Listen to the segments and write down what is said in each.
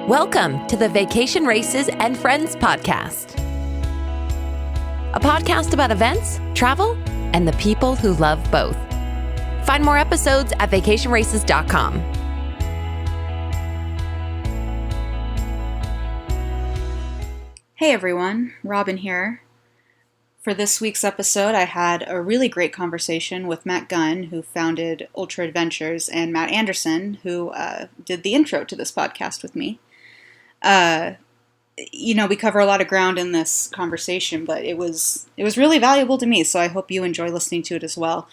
Welcome to the Vacation Races and Friends podcast, a podcast about events, travel, and the people who love both. Find more episodes at vacationraces.com. Hey everyone, Robin here. For this week's episode, I had a really great conversation with Matt Gunn, who founded Ultra Adventures, and Matt Anderson, who did the intro to this podcast with me. We cover a lot of ground in this conversation, but it was really valuable to me, so I hope you enjoy listening to it as well.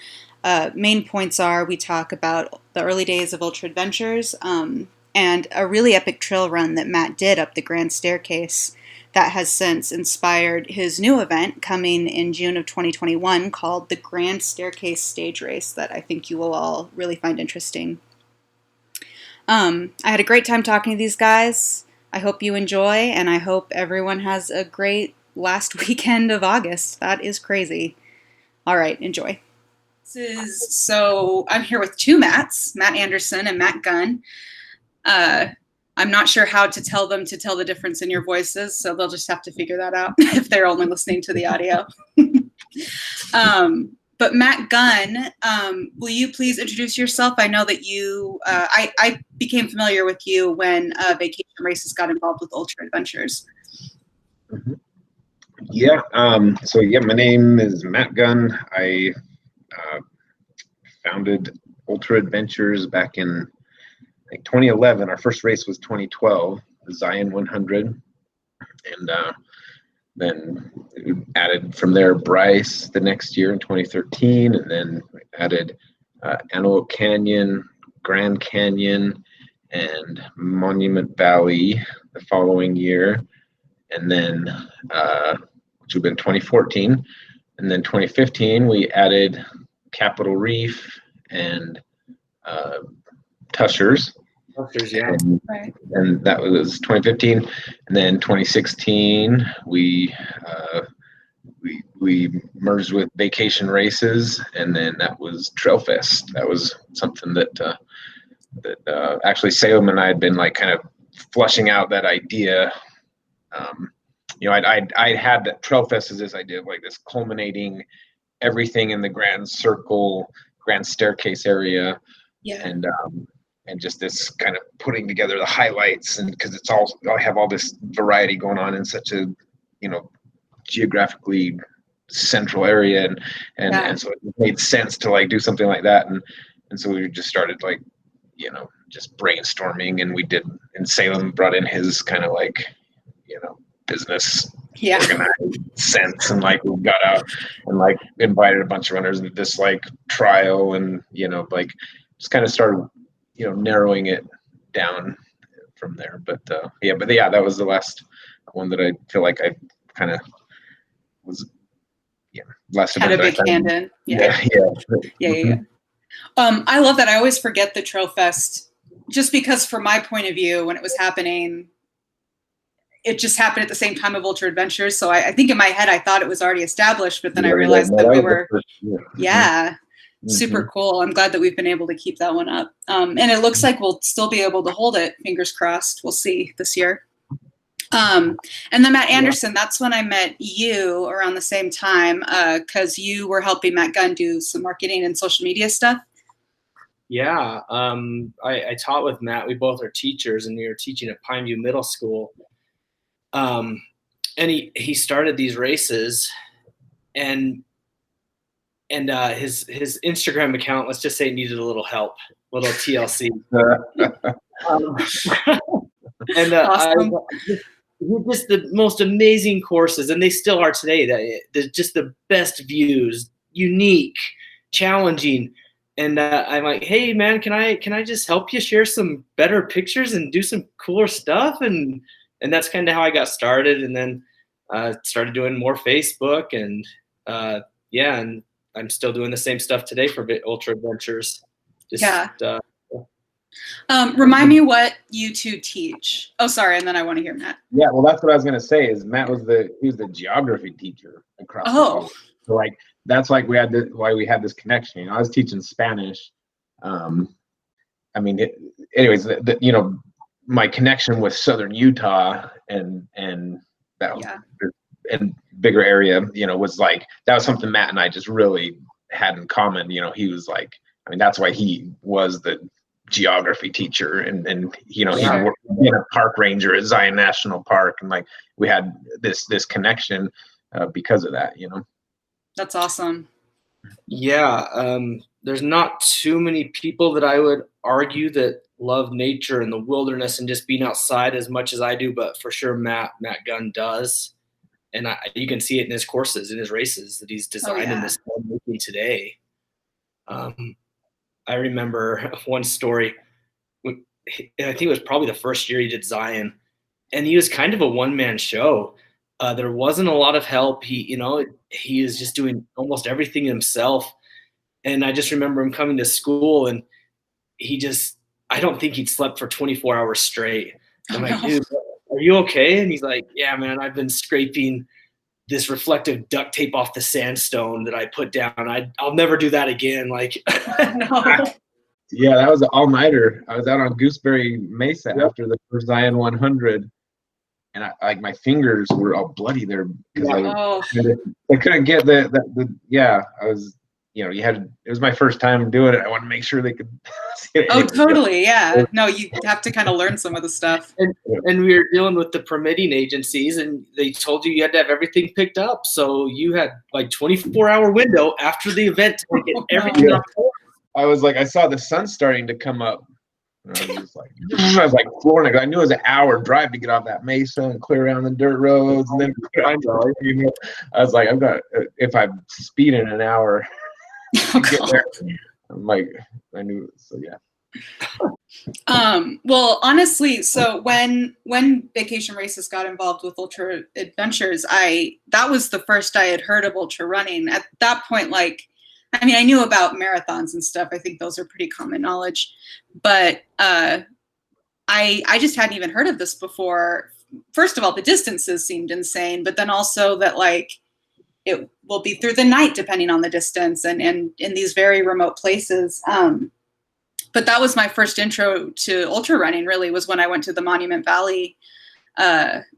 Main points are we talk about the early days of Ultra Adventures and a really epic trail run that Matt did up the Grand Staircase that has since inspired his new event coming in June of 2021 called the Grand Staircase Stage Race that I think you will all really find interesting. I had a great time talking to these guys. I hope you enjoy, and I hope everyone has a great last weekend of August. That is crazy. All right, enjoy. So I'm here with two Matts, Matt Anderson and Matt Gunn. I'm not sure how to tell them to tell the difference in your voices, so they'll just have to figure that out if they're only listening to the audio. But Matt Gunn, will you please introduce yourself? I know that you, I became familiar with you when Vacation Races got involved with Ultra Adventures. Mm-hmm. Yeah, my name is Matt Gunn. I founded Ultra Adventures back in 2011. Our first race was 2012, the Zion 100, and then we added from there Bryce the next year in 2013, and then we added Antelope Canyon, Grand Canyon, and Monument Valley the following year, and then which would have been 2014, and then 2015 we added Capitol Reef and Tushers. Yeah. And that was 2015, and then 2016 we merged with Vacation Races, and then that was Trail Fest. That was something that actually Salem and I had been like kind of flushing out that idea. I had that Trail Fest as this idea of like this culminating everything in the Grand Circle, Grand Staircase area. Yeah. And just this kind of putting together the highlights, and because I have all this variety going on in such a, geographically central area, and so it made sense to like do something like that, and so we just started like, just brainstorming, and we did, and Salem brought in his kind of like, business organized sense, and like we got out and like invited a bunch of runners into this like trial, and just kind of started narrowing it down from there. But that was the last one that I feel like I kind of was, last had a big hand in. Yeah. I love that. I always forget the Trail Fest, just because from my point of view, when it was happening, it just happened at the same time of Ultra Adventures. So I think in my head, I thought it was already established, but then I realized that we were, super cool. I'm glad that we've been able to keep that one up. And it looks like we'll still be able to hold it. Fingers crossed. We'll see this year. And then Matt Anderson, that's when I met you around the same time, because you were helping Matt Gunn do some marketing and social media stuff. Yeah. I taught with Matt. We both are teachers, and we were teaching at Pineview Middle School. And he started these races, and his Instagram account, let's just say, needed a little help, a little TLC. Awesome. Just the most amazing courses, and they still are today. They're just the best views, unique, challenging. And I'm like, hey man, can I just help you share some better pictures and do some cooler stuff? And that's kind of how I got started, and then started doing more Facebook, and and I'm still doing the same stuff today for Ultra Adventures. Remind me what you two teach. Oh, sorry, and then I want to hear Matt. Yeah, well, that's what I was gonna say. Is Matt was the geography teacher across the college. So like that's like why we had this connection. I was teaching Spanish. my connection with Southern Utah and that and bigger area, was like, that was something Matt and I just really had in common. He was like, I mean, that's why he was the geography teacher, and he worked being a park ranger at Zion National Park, and like we had this connection because of that. That's awesome. Yeah, there's not too many people that I would argue that love nature and the wilderness and just being outside as much as I do, but for sure Matt Gunn does, and you can see it in his courses, in his races that he's designed in this making today. I remember one story. I think it was probably the first year he did Zion, and he was kind of a one-man show. There wasn't a lot of help. He is just doing almost everything himself. And I just remember him coming to school, and I don't think he'd slept for 24 hours straight. I'm like, dude, are you okay? And he's like, yeah, man, I've been scraping this reflective duct tape off the sandstone that I put down. I'll never do that again. Like, No. Yeah, that was an all-nighter. I was out on Gooseberry Mesa after the first Zion 100, and my fingers were all bloody there because I couldn't get I was, it was my first time doing it. I wanted to make sure they could see it. Oh, totally. Yeah. No, you have to kind of learn some of the stuff. And we were dealing with the permitting agencies, and they told you had to have everything picked up. So you had like 24-hour window after the event to get everything up. I was like, I saw the sun starting to come up. And I was like flooring it. I knew it was an hour drive to get off that mesa and clear around the dirt roads. And then I was like, if I'm speeding an hour to get there, I'm like, I knew. So yeah. Well, honestly, so when Vacation Races got involved with Ultra Adventures, that was the first I had heard of ultra running. At that point, I knew about marathons and stuff. I think those are pretty common knowledge, but I just hadn't even heard of this before. First of all, the distances seemed insane, but then also that it will be through the night depending on the distance and in these very remote places. But that was my first intro to ultra running, really, was when I went to the Monument Valley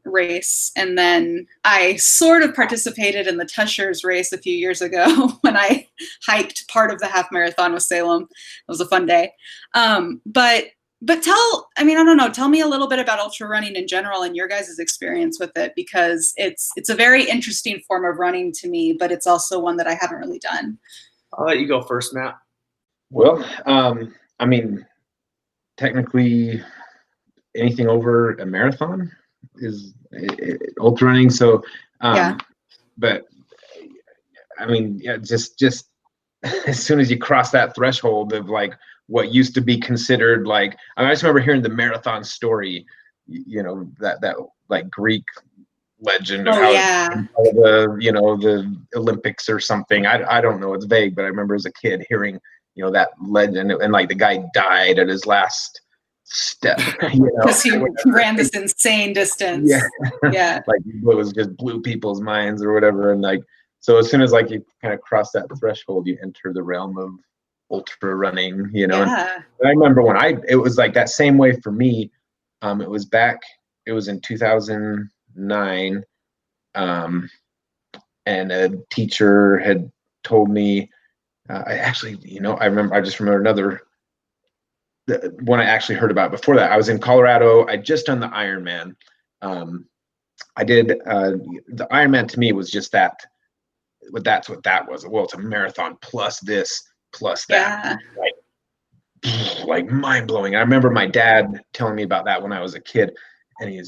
race. And then I sort of participated in the Tushers race a few years ago when I hiked part of the half marathon with Salem. It was a fun day. But tell me a little bit about ultra running in general and your guys' experience with it, because it's a very interesting form of running to me, but it's also one that I haven't really done. I'll let you go first, Matt. Well, technically anything over a marathon is ultra running. So, but just as soon as you cross that threshold of what used to be considered I just remember hearing the marathon story, that Greek legend of the Olympics or something. I don't know, it's vague, but I remember as a kid hearing that legend, and the guy died at his last step because he ran this insane distance. Yeah. It was just blew people's minds or whatever, and so as soon as you kind of cross that threshold, you enter the realm of ultra running, And I remember when it was that same way for me. It was in 2009, and a teacher had told me, I just remember another one I actually heard about before that. I was in Colorado. I'd just done the Ironman. I did the Ironman. To me was just that, but that's what that was. Well, it's a marathon plus this plus that. Mind blowing. I remember my dad telling me about that when I was a kid, and he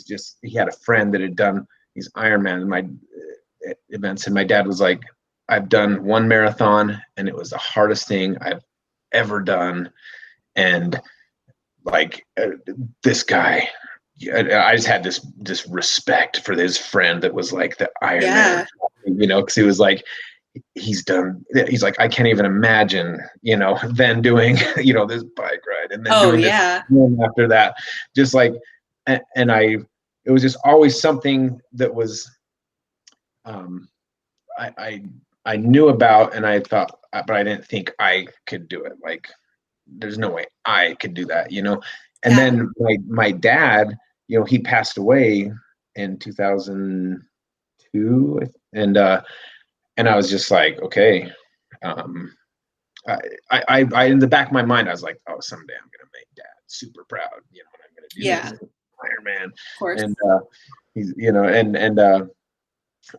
had a friend that had done these Ironman events, and my dad was like, I've done one marathon and it was the hardest thing I've ever done. And this guy, I just had this respect for his friend that was the Iron Man, because he was he's like, I can't even imagine, then doing, this bike ride and then doing this after that, just it was just always something that was, I knew about, and I thought, but I didn't think I could do it. There's no way I could do that, And then my dad, you know, he passed away in 2002, and I was just like, okay, I in the back of my mind, I was like, oh, someday I'm gonna make Dad super proud, you know, and I'm gonna do this Iron Man, of course. and he's, you know, and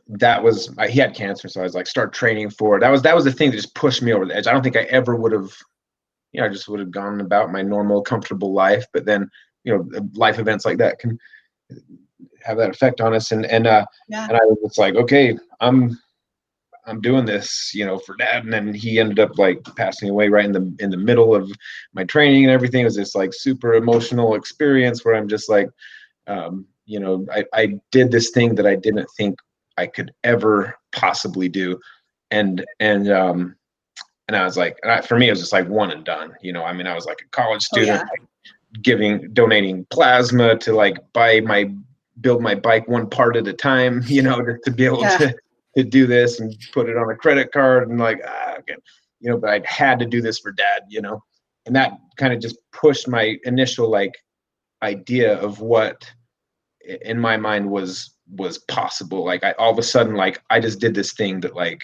that was, he had cancer, so I was like, start training for it. That was the thing that just pushed me over the edge. I don't think I ever would have, you know, I just would have gone about my normal, comfortable life. But then, you know, life events like that can have that effect on us. And I was just like, okay, I'm doing this, you know, for Dad. And then he ended up like passing away right in the middle of my training and everything. It was this like super emotional experience where I'm just like, you know, I did this thing that I didn't think I could ever possibly do. And I was like, for me, it was just like one and done, you know. I mean, I was like a college student, like donating plasma to like build my bike one part at a time, you know, to be able to do this and put it on a credit card and like, okay, you know, but I had to do this for Dad, you know, and that kind of just pushed my initial like idea of what in my mind was possible. Like all of a sudden, like I just did this thing that like,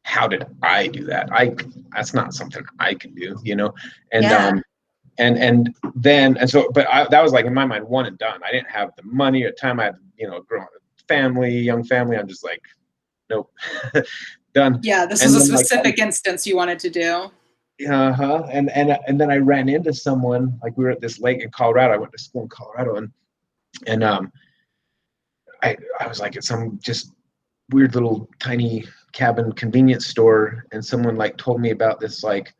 how did I do that? That's not something I can do, you know? And, that was like in my mind, one and done. I didn't have the money at the time. I had, you know, young family. I'm just like, nope, done. Yeah. This was a specific instance you wanted to do. And then I ran into someone, like we were at this lake in Colorado. I went to school in Colorado and I was like at some just weird little tiny cabin convenience store, and someone like told me about this, like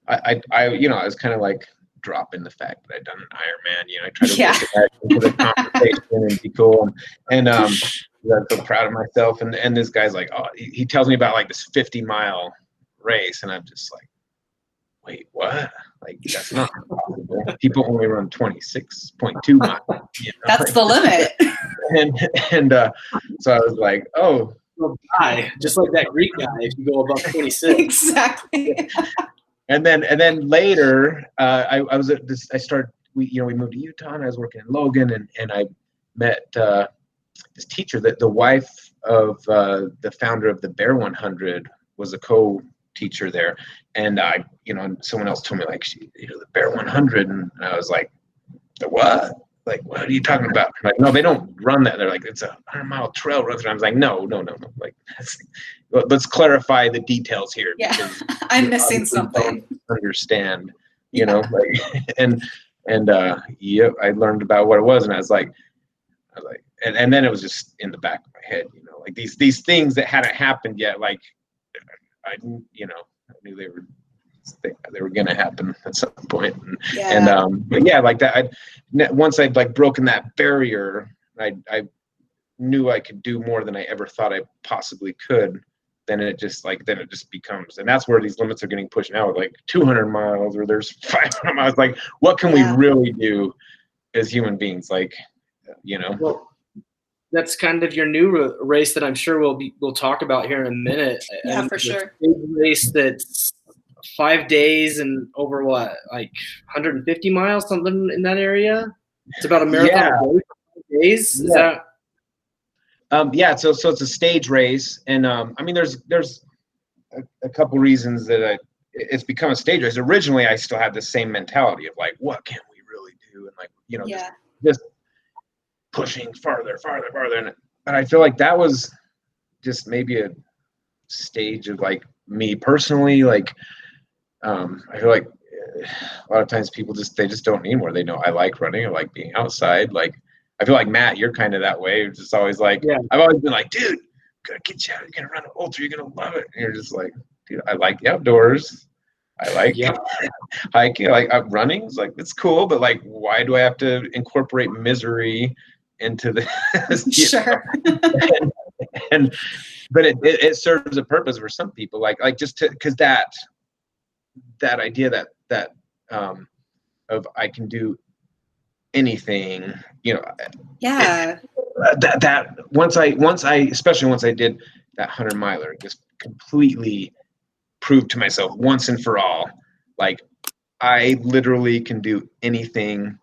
I you know, I was kind of like dropping the fact that I'd done an Ironman, you know, I tried to work it back into the conversation and be cool, and I'm so proud of myself, and this guy's like, oh, he tells me about like this 50-mile race, and I'm just like, wait, what? Like, that's not possible. People only run 26.2 miles. You know? That's the limit. and so I was like, oh, guy, just like that Greek guy, if you go above 26. Exactly. and then later, I was at this. We moved to Utah, and I was working in Logan, and I met this teacher that the wife of the founder of the Bear 100 was a co-teacher there, and someone else told me like, the Bear 100, and I was like, the what? Like, what are you talking about? I'm like, no, they don't run that. They're like, it's a 100-mile trail run. And I was like, no. Like, let's clarify the details here. Yeah, I'm missing something. Understand, you know, like, and I learned about what it was, and I was like, and then it was just in the back of my head, you know, like these things that hadn't happened yet. Like, I knew they were going to happen at some point. But yeah, like that, once I'd like broken that barrier, I knew I could do more than I ever thought I possibly could. Then it just becomes, and that's where these limits are getting pushed now, like 200 miles or there's 500 miles. Like, what can we really do as human beings? Like, you know, well, that's kind of your new race that I'm sure we'll talk about here in a minute. Yeah, and for sure. Race that's 5 days and over what, like 150 miles, something in that area. It's about a marathon a day, 5 days. Is that? So it's a stage race, and I mean, there's a couple reasons that it's become a stage race. Originally, I still had the same mentality of like, what can we really do, and like, you know, just pushing farther, and I feel like that was just maybe a stage of like me personally, like. I feel like a lot of times people they just don't need more. They know I like running, I like being outside. Like, I feel like Matt, you're kind of that way. It's just always like, I've always been like, dude, gotta get you out. You're gonna run an ultra. You're gonna love it. And you're just like, dude, I like the outdoors. I like hiking. Like running. It's like, it's cool, but like, why do I have to incorporate misery into this? Sure. But it serves a purpose for some people. Like just because that idea that of I can do anything, you know. Yeah. That once I especially once I did that 100-miler, just completely proved to myself once and for all, like I literally can do anything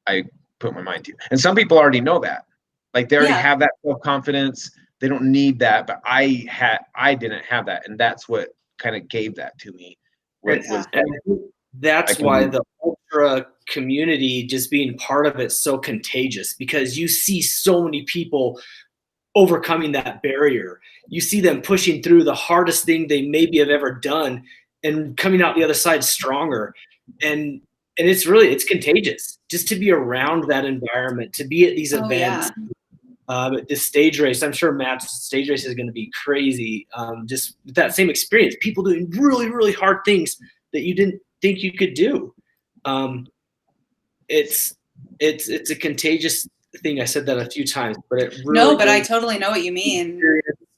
I put my mind to. And some people already know that. Like they already have that self-confidence. They don't need that, but I didn't have that, and that's what kind of gave that to me. That's why the ultra community, just being part of it's so contagious, because you see so many people overcoming that barrier. You see them pushing through the hardest thing they maybe have ever done and coming out the other side stronger. And it's contagious just to be around that environment, to be at these events. This stage race, I'm sure Matt's stage race is going to be crazy. Just that same experience, people doing really, really hard things that you didn't think you could do. It's a contagious thing. I said that a few times, but it really no, but I totally know what you mean.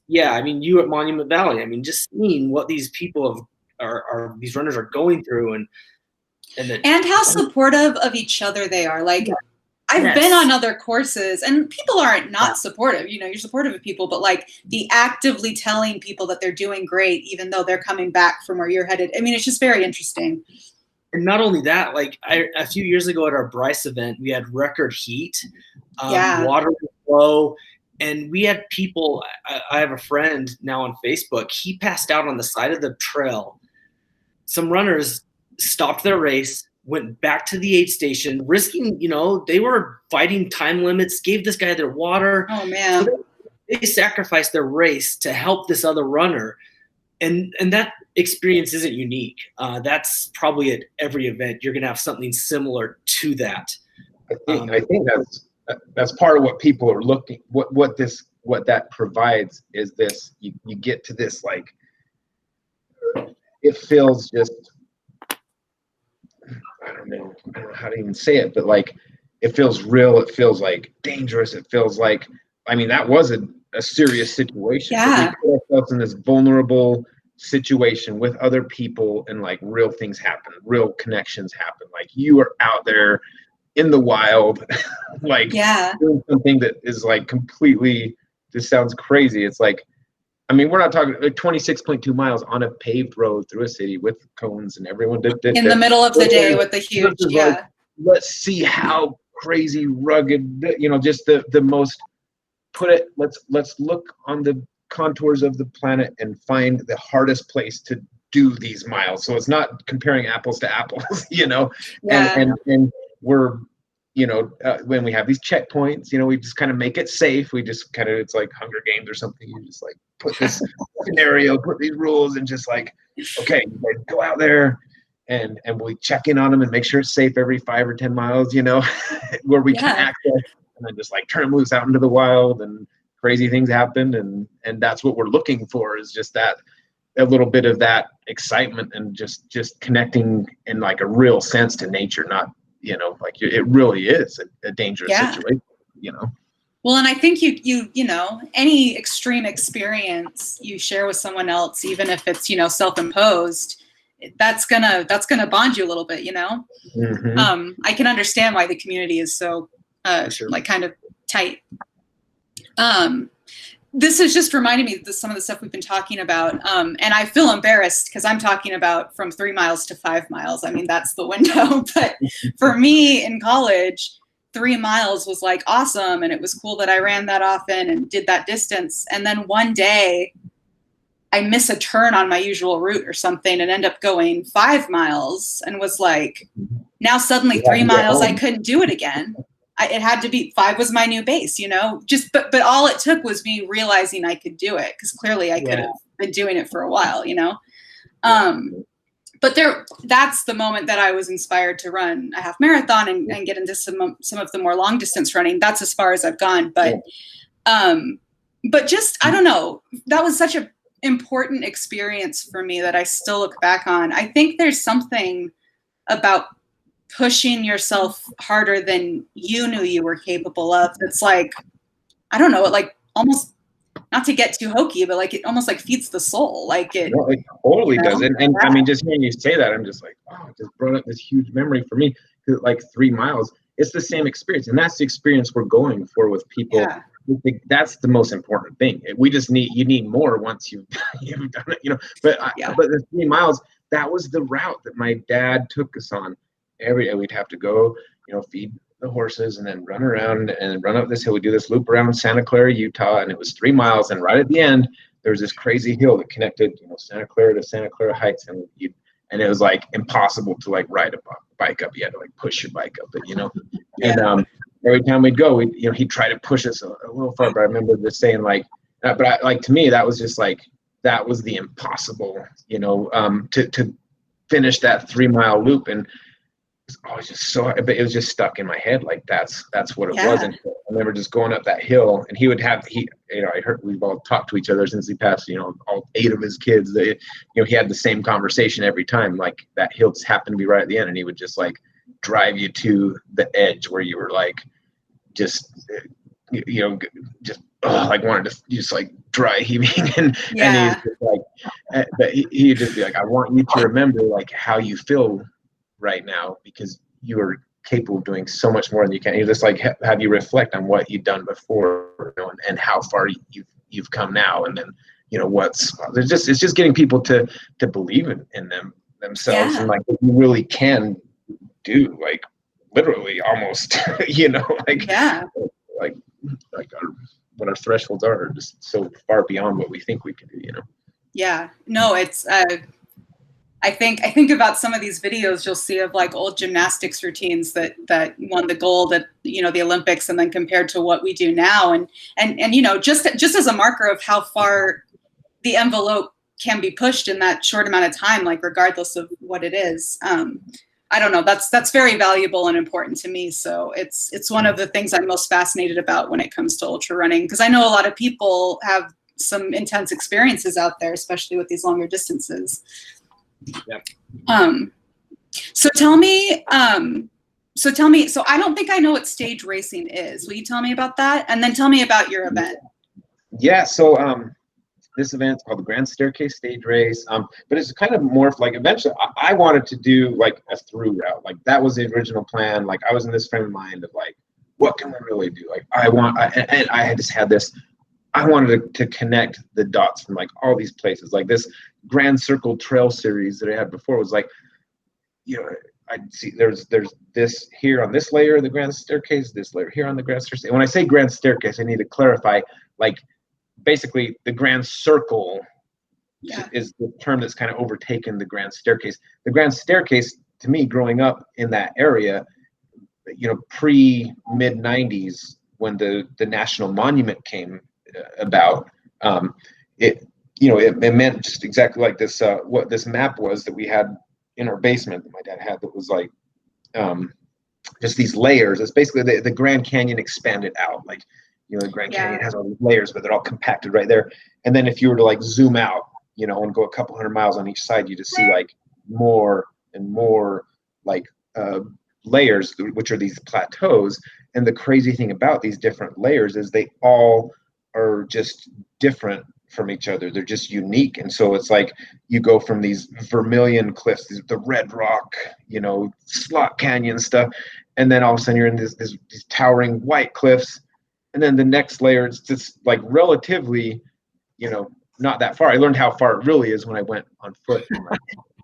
Yeah, I mean, you at Monument Valley, I mean, just seeing what these people these runners are going through, and how supportive of each other they are. Like, I've been on other courses, and people aren't not supportive. You know, you're supportive of people, but like the actively telling people that they're doing great, even though they're coming back from where you're headed. I mean, it's just very interesting. And not only that, like a few years ago at our Bryce event, we had record heat, water flow, and we had people. I have a friend now on Facebook. He passed out on the side of the trail. Some runners stopped their race, went back to the aid station, risking, they were fighting time limits, gave this guy their water. Oh, man. So they sacrificed their race to help this other runner. And that experience isn't unique. That's probably at every event. You're going to have something similar to that. I think that's part of what people are looking, what that provides is this, you get to this, like, it feels just, I don't know how to even say it, but like, it feels real. It feels like dangerous. It feels like, I mean, that was a serious situation. Yeah. We put ourselves in this vulnerable situation with other people, and like real things happen, real connections happen. Like you are out there in the wild, like doing something that is like completely, this sounds crazy. It's like, I mean, we're not talking like 26.2 miles on a paved road through a city with cones and everyone did in the middle of the day with the huge, like, let's see how crazy rugged, just the most, let's look on the contours of the planet and find the hardest place to do these miles. So it's not comparing apples to apples, and we're, when we have these checkpoints, we just kind of make it safe. We just kind of, it's like Hunger Games or something. You just like put this scenario, put these rules, and just like, okay, go out there and we check in on them and make sure it's safe every 5 or 10 miles, where we can access, and then just like turn them loose out into the wild, and crazy things happen. And that's what we're looking for, is just that, a little bit of that excitement, and just connecting in like a real sense to nature, not, like it really is a dangerous situation, Well, and I think you any extreme experience you share with someone else, even if it's, self-imposed, that's gonna bond you a little bit, Mm-hmm. I can understand why the community is so like kind of tight. This is just reminding me of some of the stuff we've been talking about. And I feel embarrassed because I'm talking about from 3 miles to 5 miles. I mean, that's the window. But for me in college, 3 miles was like awesome. And it was cool that I ran that often and did that distance. And then one day I miss a turn on my usual route or something and end up going 5 miles, and was like, now suddenly 3 miles, I couldn't do it again. It had to be 5 was my new base, but all it took was me realizing I could do it, because clearly I could have been doing it for a while, but that's the moment that I was inspired to run a half marathon and get into some of the more long distance running. That's as far as I've gone. But just, I don't know, that was such an important experience for me that I still look back on. I think there's something about pushing yourself harder than you knew you were capable of. It's like, I don't know, it like almost, not to get too hokey, but like it almost like feeds the soul. Like it, it totally does. And I mean, just hearing you say that, I'm just like, oh, it just brought up this huge memory for me. Like 3 miles, it's the same experience, and that's the experience we're going for with people. Yeah. That's the most important thing. We just you need more once you've done it, But but the 3 miles, that was the route that my dad took us on. Every day we'd have to go, feed the horses and then run around and run up this hill. We do this loop around Santa Clara, Utah, and it was 3 miles. And right at the end, there was this crazy hill that connected, Santa Clara to Santa Clara Heights, and it was like impossible to like ride a bike up. You had to like push your bike up it, And every time we'd go, he'd try to push us a little far. But I remember just saying like, to me, that was just like, that was the impossible, to finish that 3 mile loop. And I was just but it was just stuck in my head. Like that's what it was. And I remember just going up that hill, and I heard we've all talked to each other since he passed, all 8 of his kids, he had the same conversation every time. Like that hill just happened to be right at the end, and he would just like drive you to the edge where you were like, just, like wanted to just like dry heaving. And he's just like, but he'd just be like, I want you to remember like how you feel right now, because you are capable of doing so much more than you can. You just like have you reflect on what you've done before, and how far you've come now. And then, it's just getting people to believe in themselves, and like what you really can do, like literally almost, what our thresholds are just so far beyond what we think we can do, Yeah, no, it's, I think about some of these videos you'll see of like old gymnastics routines that won the gold at, the Olympics, and then compared to what we do now. And just as a marker of how far the envelope can be pushed in that short amount of time, like regardless of what it is. I don't know, that's very valuable and important to me. So it's one of the things I'm most fascinated about when it comes to ultra running, because I know a lot of people have some intense experiences out there, especially with these longer distances. Yeah. So tell me, so I don't think I know what stage racing is. Will you tell me about that? And then tell me about your event. Yeah. So, this event's called the Grand Staircase Stage Race. But it's kind of morphed. Like eventually I wanted to do like a through route. Like that was the original plan. Like I was in this frame of mind of like, what can we really do? Like I had just had this, I wanted to connect the dots from like all these places. Like this Grand Circle Trail series that I had before was like, I'd see there's this here on this layer of the Grand Staircase, this layer here on the Grand Staircase. And when I say Grand Staircase, I need to clarify, like basically the Grand Circle is the term that's kind of overtaken the Grand Staircase. The Grand Staircase, to me, growing up in that area, pre mid 90s, when the National Monument came about, it meant just exactly like this, what this map was that we had in our basement that my dad had, that was like just these layers. It's basically the Grand Canyon expanded out. Like, the Grand Canyon has all these layers, but they're all compacted right there. And then if you were to like zoom out, and go a couple hundred miles on each side, you just see like more and more like layers, which are these plateaus. And the crazy thing about these different layers is they all are just different from each other. They're just unique. And so it's like you go from these Vermilion cliffs, the Red Rock, Slot Canyon stuff, and then all of a sudden you're in these towering white cliffs. And then the next layer is just like relatively, not that far. I learned how far it really is when I went on foot and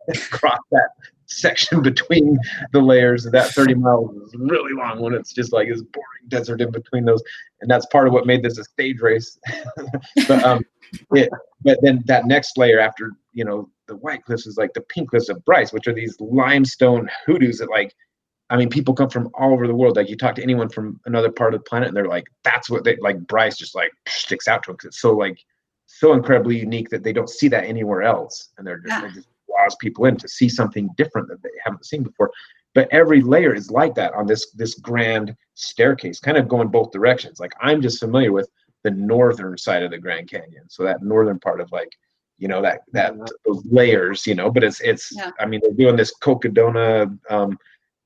across that section between the layers. That 30 miles is really long when it's just like this boring desert in between those. And that's part of what made this a stage race. But then that next layer after, the white cliffs is like the pink cliffs of Bryce, which are these limestone hoodoos that people come from all over the world. Like you talk to anyone from another part of the planet and they're like, that's what they like. Bryce just like sticks out to them because it's so incredibly unique that they don't see that anywhere else. And it just draws people in to see something different that they haven't seen before. But every layer is like that on this Grand Staircase, kind of going both directions. Like I'm just familiar with the northern side of the Grand Canyon. So that northern part of like, those layers, but it's they're doing this Cocodona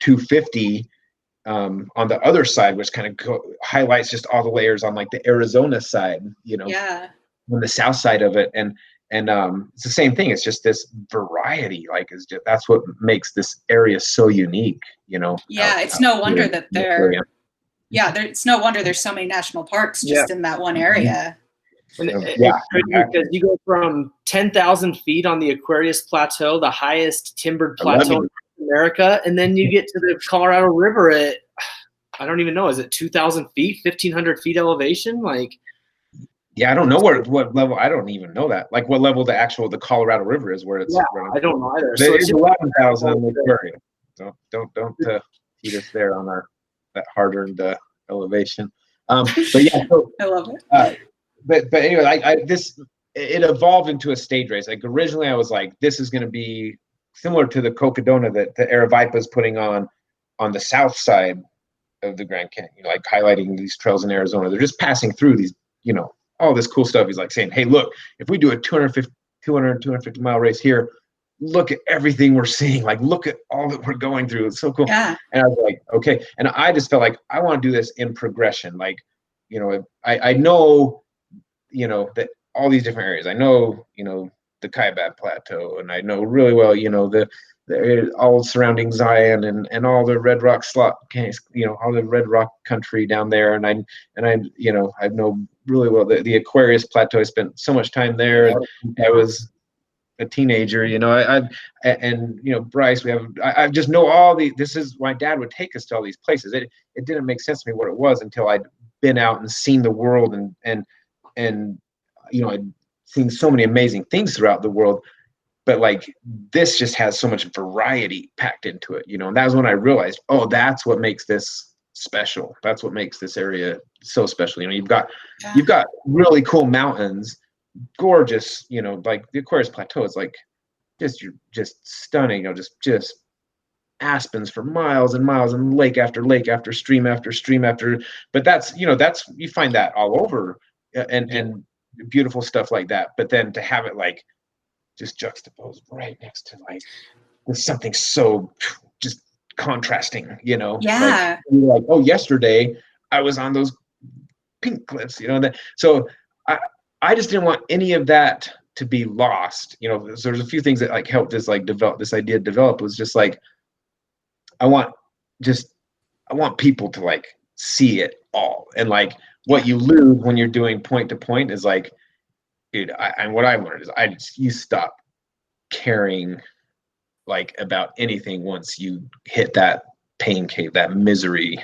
250 on the other side, which kind of highlights just all the layers on like the Arizona side, on the south side of it. And it's the same thing. It's just this variety. Like that's what makes this area so unique, It's no wonder that it's no wonder there's so many national parks just in that one area. Because you go from 10,000 feet on the Aquarius Plateau, the highest timbered plateau in America, and then you get to the Colorado River at I don't even know. Is it 2,000 feet, 1,500 feet elevation? Like, yeah, I don't know what level. I don't even know that. Like what level the Colorado River is, where it's. Yeah, I don't know either. So it's 11,000 on Lake Prairie. Don't feed us there on that hard-earned elevation. But yeah, so, I love it. But anyway, it evolved into a stage race. Like originally, I was like, this is going to be similar to the Cocodona that the Aravaipa is putting on the south side of the Grand Canyon, like highlighting these trails in Arizona. They're just passing through these, all this cool stuff. He's like saying, hey, look, if we do a 250 mile race here, look at everything we're seeing. Like, look at all that we're going through. It's so cool. Yeah. And I was like, okay. And I just felt like I want to do this in progression. Like, I know, that all these different areas. I know, the Kaibab Plateau, and I know really well, the all surrounding Zion and all the Red Rock slot, all the Red Rock country down there. And I know really well the Aquarius Plateau. I spent so much time there. And I was a teenager, Bryce, I just know this is why Dad would take us to all these places. It didn't make sense to me what it was until I'd been out and seen the world and I'd seen so many amazing things throughout the world, but like this just has so much variety packed into it, and that was when I realized, oh, that's what makes this special. That's what makes this area so special. You've got really cool mountains, gorgeous, like the Aquarius Plateau is like just stunning, just aspens for miles and miles and lake after lake after stream after stream after, but that's you find that all over and beautiful stuff like that. But then to have it like just juxtaposed right next to like with something so just contrasting, Yeah. Like, oh, yesterday I was on those pink cliffs, so I just didn't want any of that to be lost. So there's a few things that like helped this like develop this idea develop was just like, I want people to like see it all. And like what you lose when you're doing point to point is like, dude, and what I've learned is you stop caring like about anything once you hit that pain cave, that misery.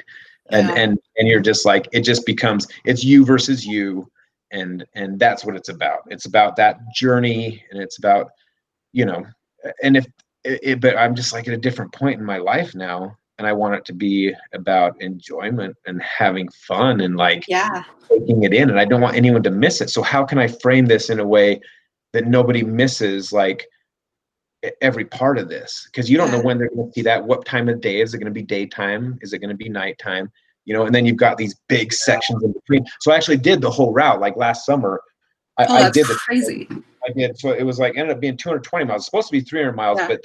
And you're just like, it just becomes, it's you versus you. And that's what it's about. It's about that journey, and it's about, and but I'm just like at a different point in my life now, and I want it to be about enjoyment and having fun and like taking it in, and I don't want anyone to miss it. So how can I frame this in a way that nobody misses like every part of this? Because you don't know when they're going to see that. What time of day is it going to be? Daytime? Is it going to be nighttime? And then you've got these big sections in between. So I actually did the whole route. Like last summer, I did crazy. I did. So it was like ended up being 220 miles. It's supposed to be 300 miles, but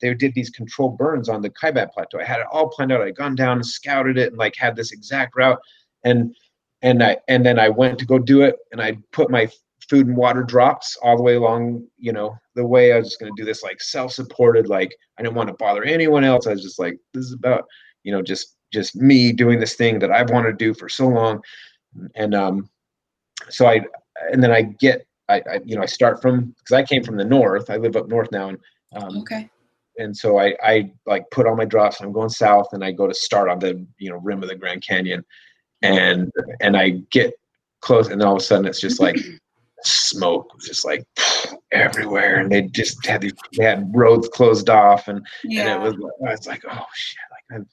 they did these controlled burns on the Kaibab Plateau. I had it all planned out. I'd gone down and scouted it and like had this exact route. And then I went to go do it, and I put my food and water drops all the way along, the way I was just going to do this like self-supported, like I didn't want to bother anyone else. I was just like, this is about, just me doing this thing that I've wanted to do for so long. And so I start from, because I came from the north. I live up north now, and and so I like put all my drops, and I'm going south, and I go to start on the rim of the Grand Canyon, and I get close, and then all of a sudden it's just like smoke was just like everywhere, and they just had roads closed off, and it was like, oh shit, like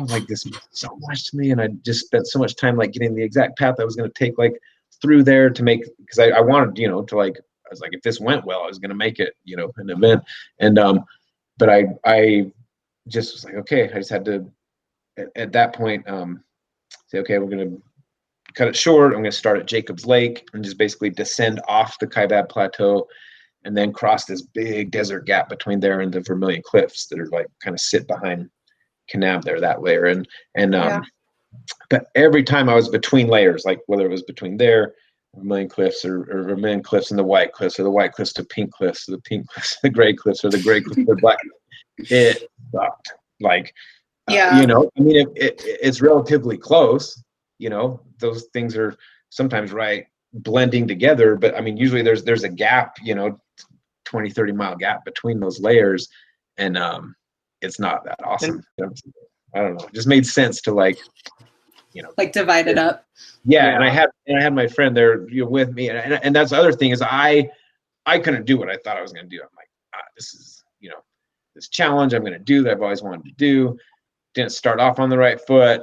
like this means so much to me, and I just spent so much time like getting the exact path I was going to take like through there to make, because I wanted to like, I was like, if this went well, I was going to make it an event. And but I just was like, okay, I just had to at that point say, okay, we're going to cut it short. I'm going to start at Jacobs Lake and just basically descend off the Kaibab Plateau, and then cross this big desert gap between there and the Vermilion Cliffs that are like kind of sit behind Kanab there, that layer. But every time I was between layers, like whether it was between there, Vermilion Cliffs, or Vermilion Cliffs and the White Cliffs, or the White Cliffs to Pink Cliffs, or the Pink Cliffs to the Gray Cliffs, or the Gray Cliffs to the Black, it sucked. Like, I mean, it's relatively close. Those things are sometimes blending together, but I mean, usually there's a gap, 20, 30 mile gap between those layers, and it's not that awesome. I don't know. It just made sense to like, like divide it up. Yeah. And I had my friend there with me. And that's the other thing is I couldn't do what I thought I was going to do. I'm like, this is, this challenge I'm going to do that I've always wanted to do. Didn't start off on the right foot.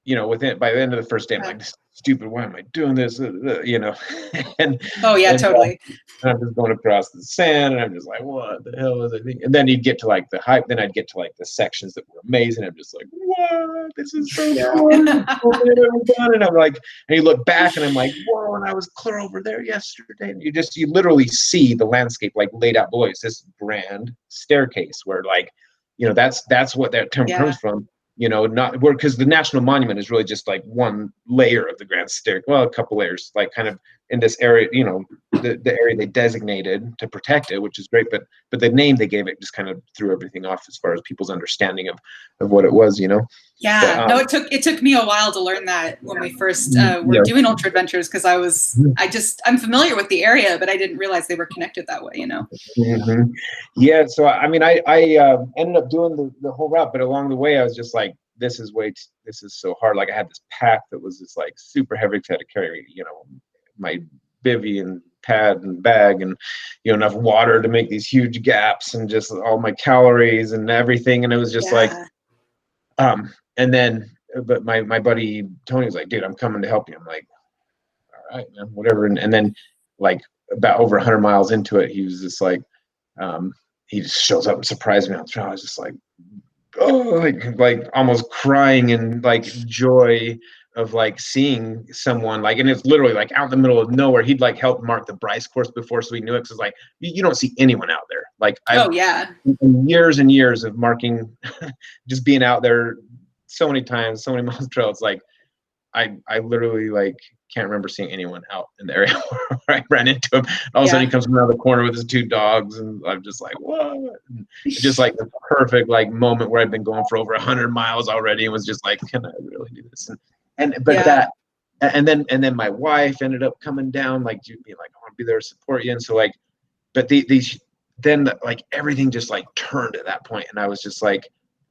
By the end of the first day, I'm like, this is stupid. Why am I doing this? And oh yeah, totally. I'm just going across the sand, and I'm just like, what the hell is it? And then you'd get to like the hype. Then I'd get to like the sections that were amazing. I'm just like, what? This is so fun. And I'm like, and you look back, and I'm like, whoa! And I was clear over there yesterday. And you literally see the landscape like laid out below. It's this grand staircase where like, that's what that term comes from. Because the National Monument is really just like one layer of the grand staircase. Well, a couple layers, like kind of in this area, the area they designated to protect it, which is great. But the name they gave it just kind of threw everything off as far as people's understanding of what it was, Yeah, no, it took me a while to learn that when we first were doing ultra adventures, because I'm familiar with the area, but I didn't realize they were connected that way, Mm-hmm. Yeah, so I mean, I ended up doing the whole route, but along the way, I was just like, this is so hard. Like I had this pack that was just like super heavy to carry, my bivy and pad and bag and enough water to make these huge gaps and just all my calories and everything. And it was just like, and then, but my buddy Tony was like, dude, I'm coming to help you. I'm like, all right, man, whatever. And then like about over 100 miles into it, he was just like, he just shows up and surprised me on the trail. I was just like, oh, like almost crying and like joy of like seeing someone like, and it's literally like out in the middle of nowhere. He'd like help mark the Bryce course before, so we knew it. Cause like you don't see anyone out there. Like years and years of marking, just being out there so many times, so many miles of trail. It's like I literally like can't remember seeing anyone out in the area where I ran into him. All of a sudden he comes around the corner with his 2 dogs, and I'm just like, whoa. It's just like the perfect like moment where I'd been going for over 100 miles already and was just like, can I really do this? And then my wife ended up coming down, like being like, I want to be there to support you. And so like, but then like everything just like turned at that point. And I was just like,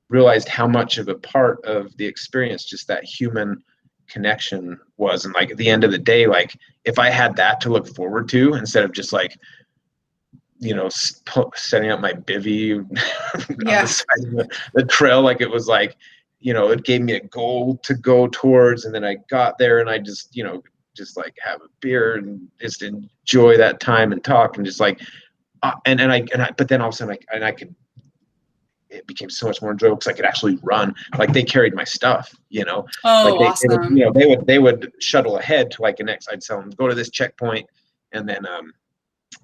realized how much of a part of the experience, just that human connection was. And like at the end of the day, like if I had that to look forward to instead of just like setting up my bivy on the side of the trail, like it was like it gave me a goal to go towards, and then I got there and I just just like have a beer and just enjoy that time and talk and just like but then all of a sudden it became so much more enjoyable because I could actually run. Like they carried my stuff, Oh, like awesome. They would shuttle ahead to like the next. I'd tell them go to this checkpoint, and then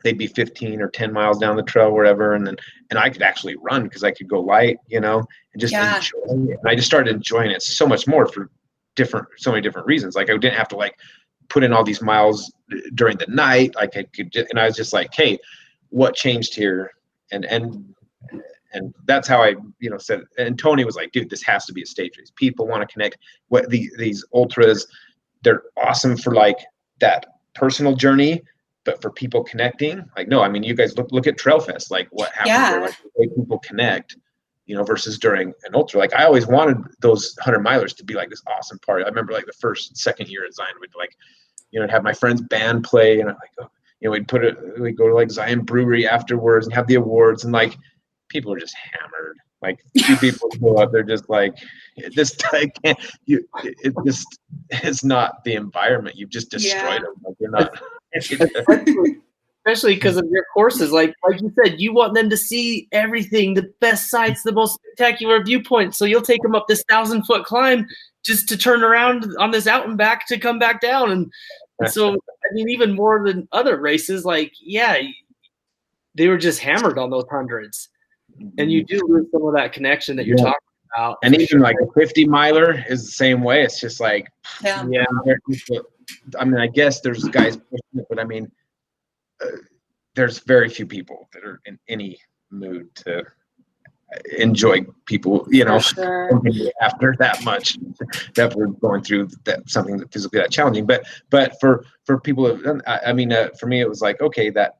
they'd be 15 or 10 miles down the trail, wherever, and I could actually run because I could go light, and just enjoy it. And I just started enjoying it so much more for so many different reasons. Like I didn't have to like put in all these miles during the night. Like I could, and I was just like, hey, what changed here? And that's how I, said, and Tony was like, dude, this has to be a stage race. People want to connect. What these ultras, they're awesome for like that personal journey, but for people connecting, like, no, I mean, you guys look at Trail Fest, like what happens there, like the way people connect, versus during an ultra. Like I always wanted those 100 milers to be like this awesome party. I remember like the second year at Zion, we'd like, have my friend's band play, and I'm like, oh, we'd go to like Zion Brewery afterwards and have the awards, and like, people are just hammered. Like two people go out there just like this. It's not the environment. You've just destroyed them. Like you're not. Especially because of your courses, like you said, you want them to see everything, the best sights, the most spectacular viewpoints. So you'll take them up this 1,000-foot climb just to turn around on this out and back to come back down. And so, I mean, even more than other races, like they were just hammered on those hundreds. And you do lose some of that connection that you're talking about. And even like a 50 miler is the same way. It's just like, I mean, I guess there's guys pushing it, but I mean, there's very few people that are in any mood to enjoy people, after that much that we're going through something that physically that challenging. But for people, I mean, for me, it was like, okay, that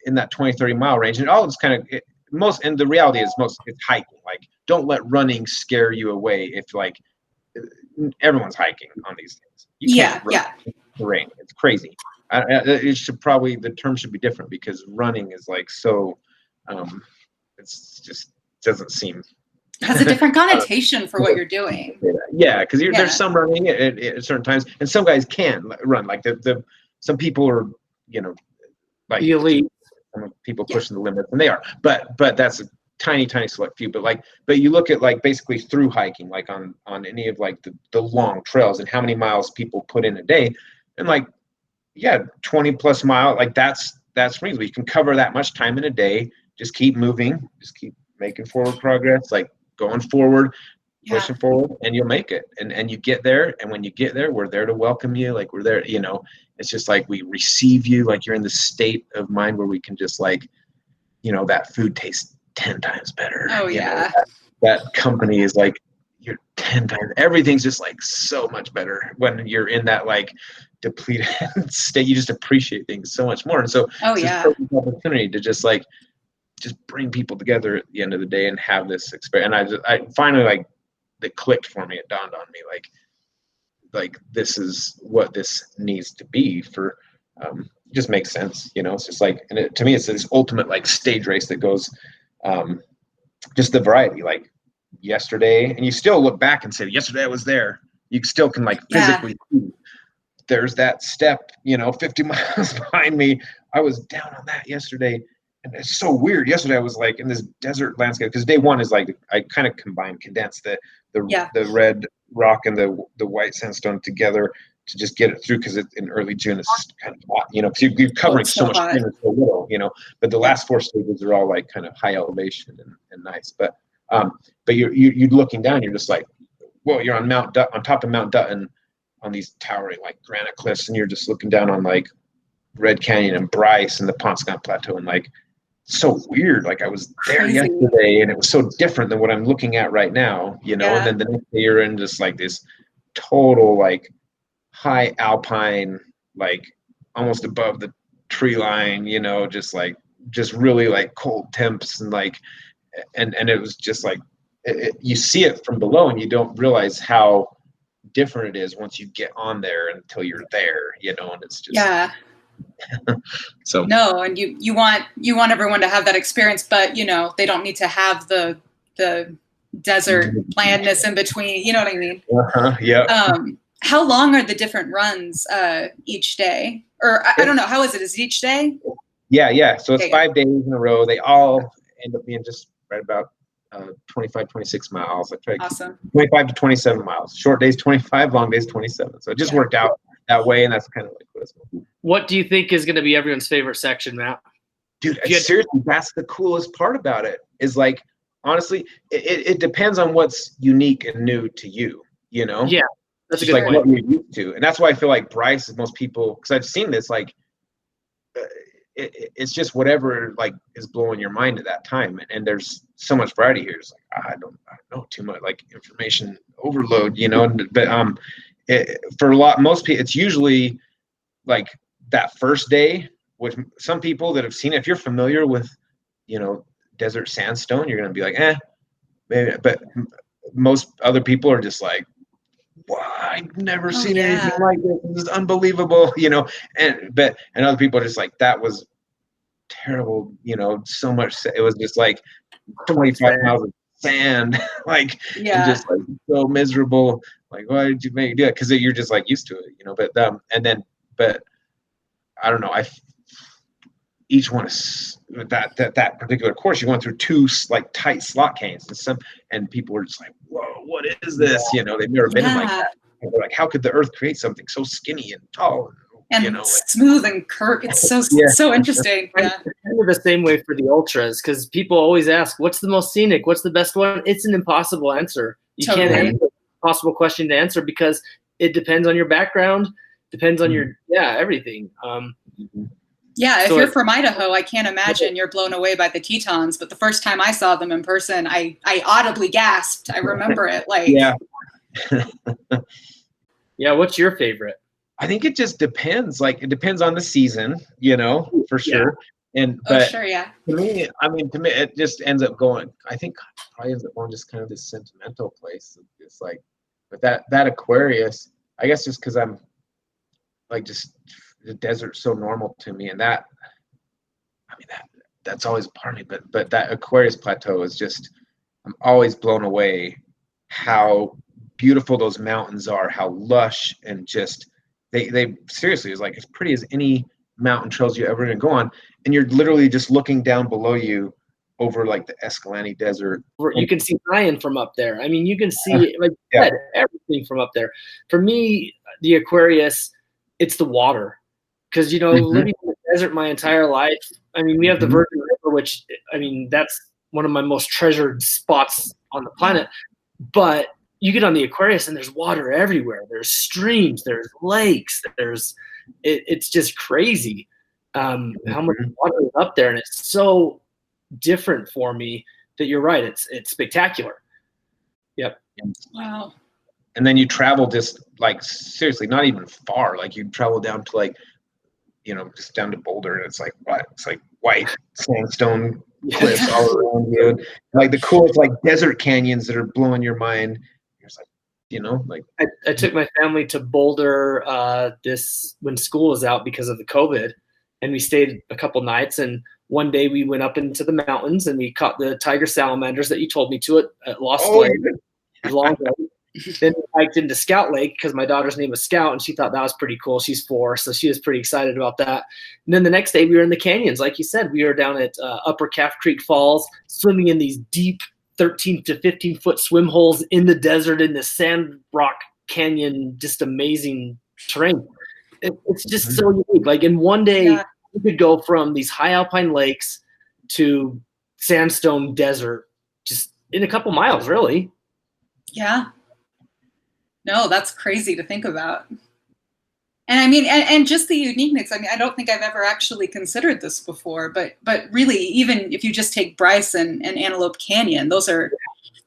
in that 20, 30 mile range, and all it's kind of, and the reality is it's hiking. Like, don't let running scare you away. If like everyone's hiking on these things, you can't run in the rain. It's crazy. It should probably, the term should be different, because running is like so. It's just doesn't seem. It has a different connotation for what you're doing. Yeah, because there's some running at certain times, and some guys can run. Like some people are, like elite. Some people pushing the limits, and they are. But that's a tiny select few. But you look at like basically through hiking, like on any of like the long trails, and how many miles people put in a day, and like 20 plus mile, like that's reasonable. You can cover that much time in a day. Just keep moving, just keep making forward progress, like going forward, pushing forward, and you'll make it. And you get there, and when you get there, we're there to welcome you. Like, we're there, it's just like we receive you, like you're in the state of mind where we can just like, that food tastes 10 times better. Oh yeah. That company is like, you're 10 times, everything's just like so much better when you're in that like depleted state. You just appreciate things so much more. And so it's a perfect opportunity to just bring people together at the end of the day and have this experience. And I finally, like, it clicked for me. It dawned on me, like this is what this needs to be for, it just makes sense. It's just like, and to me, it's this ultimate like stage race that goes, just the variety, like yesterday, and you still look back and say, yesterday I was there. You still can like physically see, there's that step, 50 miles behind me. I was down on that yesterday. And it's so weird. Yesterday I was like in this desert landscape, because day one is like, I kind of condensed the red rock and the white sandstone together to just get it through, because in early June it's kind of hot, because you're covering so much ground in so little, but the last 4 stages are all like kind of high elevation and nice. But you're looking down, you're just like, whoa, you're on top of Mount Dutton on these towering like granite cliffs, and you're just looking down on like Red Canyon and Bryce and the Ponscant Plateau, and like, so weird. Like, I was there yesterday, and it was so different than what I'm looking at right now, and then the next day you're in just like this total like high alpine, like almost above the tree line, just really like cold temps, and like, and it was just like, you see it from below and you don't realize how different it is once you get on there until you're there, and it's just so no, and you want everyone to have that experience, but they don't need to have the desert blandness in between, you know what I mean? How long are the different runs each day, or I don't know, how is it each day? So it's 5 days in a row. They all end up being just right about 25, 26 miles. I try to awesome. 25 to 27 miles. Short days 25, long days 27. So it just worked out that way, and that's kind of like what it's going. What do you think is going to be everyone's favorite section, Matt? Dude, seriously, that's the coolest part about it. Is like, honestly, it depends on what's unique and new to you. Yeah, that's a good like point. what you're used to, and that's why I feel like Bryce is most people, because I've seen this like. It's just whatever like is blowing your mind at that time, and there's so much variety here. It's like, I don't know too much, like information overload, but for most people, it's usually like that first day. With some people that have seen it, if you're familiar with, desert sandstone, you're gonna be like, maybe. But most other people are just like, wow, I've never seen anything like this. This is unbelievable, and other people are just like, that was terrible, so much. It was just like 25 miles of sand, like, and just like so miserable. Like, why did you make it? Because you're just like used to it, but I don't know. Each one is that particular course. You're going through 2 like tight slot canyons, and people were just like, whoa, what is this? They've never been in like that. And they're like, how could the earth create something so skinny and tall? And smooth and curved. It's so interesting. Kind of the same way for the ultras, because people always ask, what's the most scenic? What's the best one? It's an impossible answer. You can't answer a possible question to answer, because it depends on your background, depends on your everything. If you're from Idaho, I can't imagine you're blown away by the Tetons. But the first time I saw them in person, I audibly gasped. I remember it. Like, what's your favorite? I think it just depends. Like, it depends on the season, for sure. But sure, yeah. to me, it just ends up going. I think probably ends up going just kind of this sentimental place. It's like, but that Aquarius, I guess, just because I'm like, just the desert's so normal to me, and that's always part of me. But that Aquarius Plateau is just, I'm always blown away how beautiful those mountains are, how lush, and just they seriously is like as pretty as any mountain trails you're ever gonna go on, and you're literally just looking down below you over like the Escalante Desert. You can see Zion from up there. I mean, you can see like you said, everything from up there. For me, the Aquarius, it's the water, because living in the desert my entire life. I mean, we have the Virgin River, which I mean that's one of my most treasured spots on the planet. But you get on the Aquarius and there's water everywhere. There's streams, there's lakes, it's just crazy how much water is up there, and it's so different for me that you're right. It's spectacular. Yep. Wow. And then you travel just like seriously, not even far. Like you travel down to like, just down to Boulder, and it's like what? It's like white sandstone cliffs all around you. And like the coolest like desert canyons that are blowing your mind. You're just like, I took my family to Boulder when school was out because of the COVID, and we stayed a couple nights, and one day we went up into the mountains and we caught the tiger salamanders that you told me to at Lost Lake. Long way. Then we hiked into Scout Lake because my daughter's name was Scout, and she thought that was pretty cool. She's 4, so she was pretty excited about that. And then the next day we were in the canyons. Like you said, we were down at Upper Calf Creek Falls, swimming in these deep 13 to 15-foot swim holes in the desert in the sand rock canyon, just amazing terrain. It's just so unique. Like in one day, you could go from these high alpine lakes to sandstone desert just in a couple miles, really. Yeah. No, that's crazy to think about. And I mean, and just the uniqueness. I mean, I don't think I've ever actually considered this before, but really, even if you just take Bryce and Antelope Canyon, those are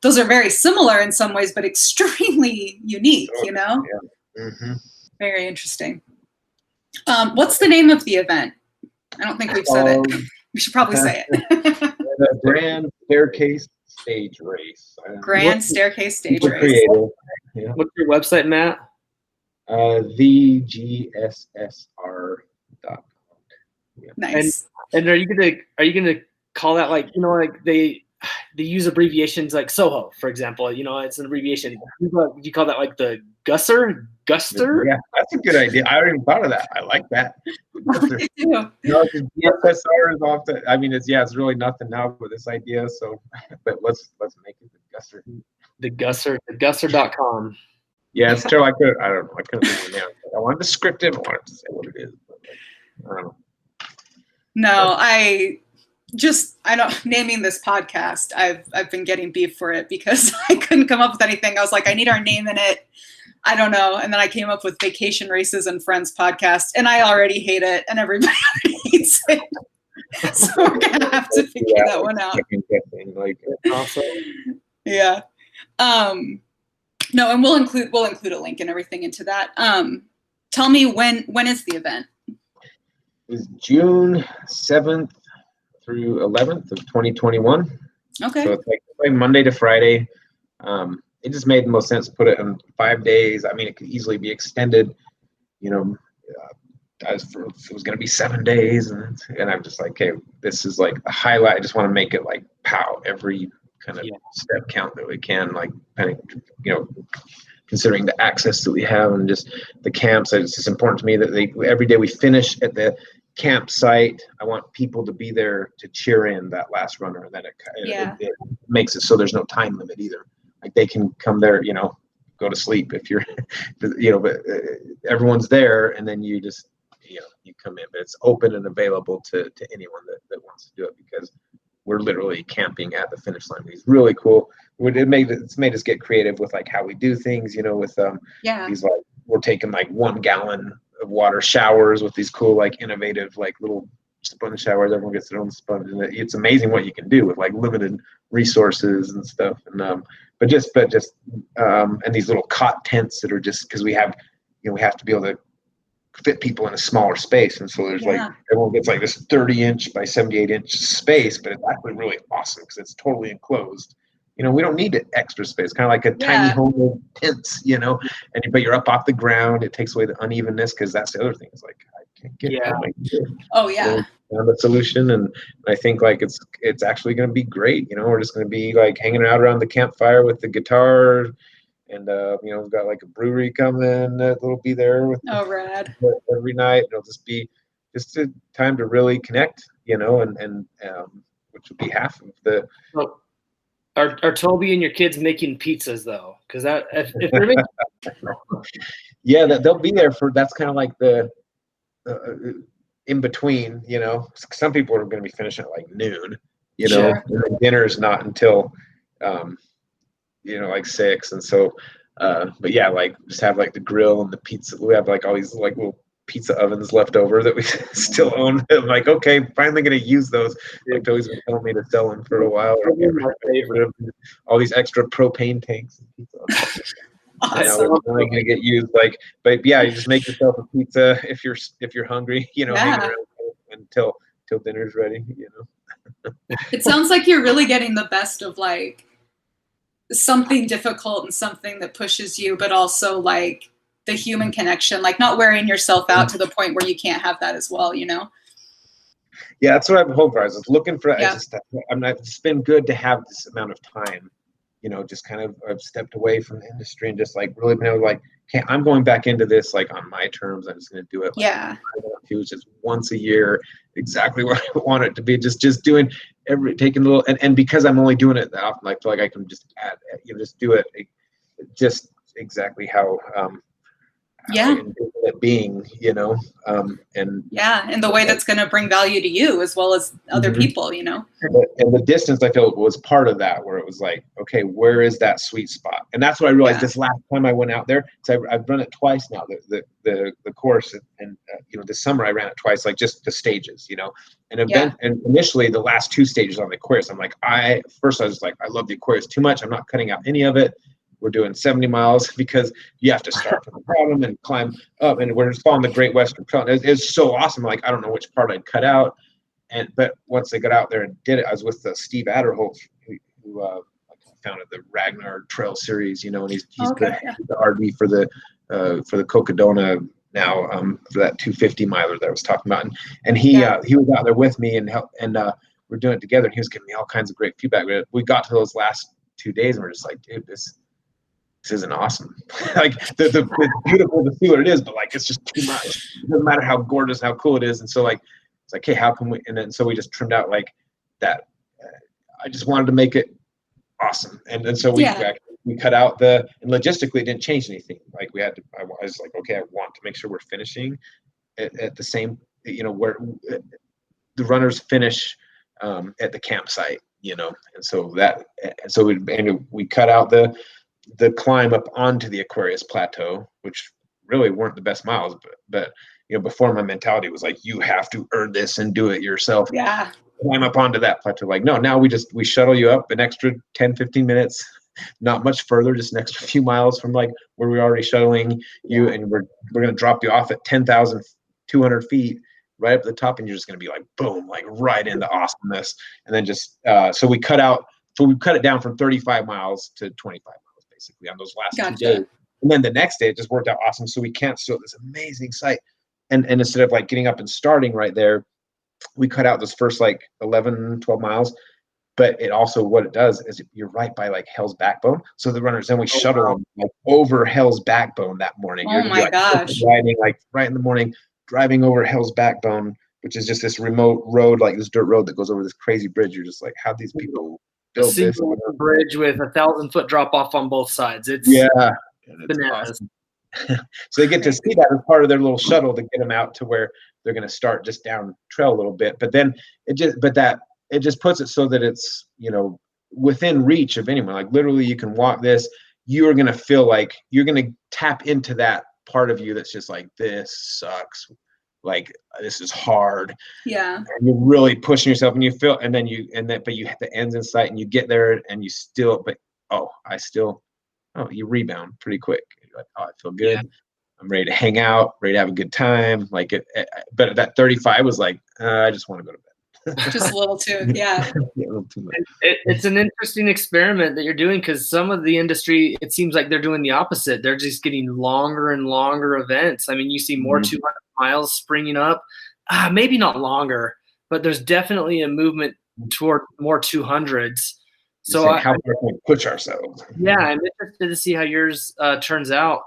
very similar in some ways, but extremely unique, Yeah. Very interesting. What's the name of the event? I don't think we've said it. We should probably say it. The Grand Staircase Stage Race. Grand Staircase Stage Race. Creative. Yeah. What's your website, Matt? TheGSSR.com. Yeah. Nice. And are you gonna call that like they use abbreviations like SOHO, for example? It's an abbreviation. You call that like the Guster? Yeah, that's a good idea. I already thought of that. I like that. Me too. GSSR is off the. I mean, it's really nothing now with this idea. So, but let's make it the Guster. The Guster.com. Yeah, it's true. I don't know. I couldn't think of the name. I wanted to script it. I wanted to say what it is. But I don't know. No, I don't. Naming this podcast, I've been getting beef for it because I couldn't come up with anything. I was like, I need our name in it. I don't know. And then I came up with Vacation Races and Friends podcast, and I already hate it, and everybody hates it. So we're gonna have to figure that one out. Yeah. No, and we'll include a link and everything into that. Tell me when is the event? It's June 7th through 11th of 2021. Okay. So it's like Monday to Friday. It just made the most sense to put it in 5 days. I mean, it could easily be extended. It was going to be 7 days, and I'm just like, okay, this is like a highlight. I just want to make it like pow every kind of step count that we can, like considering the access that we have and just the camps. It's just important to me that every day we finish at the campsite. I want people to be there to cheer in that last runner, and then it makes it so there's no time limit either. Like they can come there, go to sleep if you're, but everyone's there, and then you just, you come in. But it's open and available to anyone that wants to do it, because we're literally camping at the finish line. It's really cool. It's made us get creative with like how we do things, with these like, we're taking like 1 gallon of water showers with these cool, like innovative, like little sponge showers. Everyone gets their own sponge, and it's amazing what you can do with like limited resources and stuff. And and these little cot tents that are just, because we have to be able to fit people in a smaller space. And so there's like, everyone gets like this 30-inch by 78-inch space, but it's actually really awesome because it's totally enclosed. We don't need extra space, kind of like a tiny homemade tents, but you're up off the ground. It takes away the unevenness, because that's the other thing. It's like, I can't get found a solution, and I think like it's actually going to be great. We're just going to be like hanging out around the campfire with the guitar, and we've got like a brewery coming that'll be there with rad every night. It'll just be just a time to really connect, and which would be half of the. Well, are Toby and your kids making pizzas though? Because that if they're making yeah, they'll be there for. That's kind of like the in between. Some people are going to be finishing at like noon. Sure. And then dinner's not until like 6, and so but yeah, like just have like the grill and the pizza. We have like all these like little pizza ovens left over that we still own. I'm like, okay, finally gonna use those. Like always been telling me to sell them for a while. All these extra propane tanks and pizza. Awesome. They're only gonna get used. Like, but yeah, you just make yourself a pizza if you're hungry. Hang around until dinner's ready. It sounds like you're really getting the best of like something difficult and something that pushes you, but also like the human connection, like not wearing yourself out to the point where you can't have that as well, Yeah, that's what I'm hoping for. I was looking for. It's been good to have this amount of time, just kind of I've stepped away from the industry and just like really been able to like, okay, I'm going back into this like on my terms. I'm just going to do it. Like, I want to, just once a year, exactly what I want it to be. Just doing taking a little, and because I'm only doing it that often, I feel like I can just add, just do it just exactly how it being, and the way that's going to bring value to you as well as other people, And the distance, I feel, was part of that, where it was like, okay, where is that sweet spot? And that's what I realized this last time I went out there. So I've run it twice now, the course, and this summer I ran it twice, like just the stages, and initially the last 2 stages on the Aquarius, I'm like, I was like, I love the Aquarius too much. I'm not cutting out any of it. We're doing 70 miles because you have to start from the bottom and climb up, and we're just following the Great Western Trail. It's so awesome. Like, I don't know which part I'd cut out, but once I got out there and did it, I was with Steve Adderholt, who founded the Ragnar Trail Series, and he's the RD for the Cocodona now, for that 250 miler that I was talking about, and he was out there with me and we're doing it together, and he was giving me all kinds of great feedback. We got to those last 2 days and we're just like, dude, this isn't awesome. Like the beautiful to see what it is, but like it's just too much. It doesn't matter how gorgeous, how cool it is. And so like it's like, hey, how can we? And then so we just trimmed out like that. I just wanted to make it awesome, and then so we cut out and logistically it didn't change anything. Like we had to. I was like, okay, I want to make sure we're finishing at the same, where the runners finish at the campsite, and so we cut out the climb up onto the Aquarius Plateau, which really weren't the best miles, but before my mentality was like, you have to earn this and do it yourself. Yeah. Climb up onto that plateau. Like, no, now we shuttle you up an extra 10, 15 minutes, not much further, just an extra few miles from like where we're already shuttling you, and we're going to drop you off at 10,200 feet right up at the top, and you're just going to be like, boom, like right into awesomeness. And then just so we cut it down from 35 miles to 25 miles basically on those last 2 days. And then the next day it just worked out awesome. So we camped still at this amazing site. And instead of like getting up and starting right there, we cut out those first like 11, 12 miles. But it also, what it does is you're right by like Hell's Backbone. So the runners, then we shuttle them like over Hell's Backbone that morning. Oh my gosh. Riding like right in the morning, driving over Hell's Backbone, which is just this remote road, like this dirt road that goes over this crazy bridge. You're just like, how these people build this bridge with 1,000-foot drop off on both sides. It's bananas. Awesome. So they get to see that as part of their little shuttle to get them out to where they're going to start just down trail a little bit. But then it just puts it so that it's, within reach of anyone. Like literally you can walk this, you are going to feel like you're going to tap into that part of you that's just like, this sucks. Like this is hard. Yeah. And you're really pushing yourself, and you feel, but you have the ends in sight, and you get there, and you still, you rebound pretty quick. You're like, oh, I feel good. I'm ready to hang out, ready to have a good time. Like but that 35 was like, I just want to go to bed. Just a little too, yeah. A little too much. It's an interesting experiment that you're doing, because some of the industry, it seems like they're doing the opposite. They're just getting longer and longer events. I mean, you see more 200 miles springing up. Maybe not longer, but there's definitely a movement toward more 200s. So how far can we push ourselves? Yeah, I'm interested to see how yours turns out.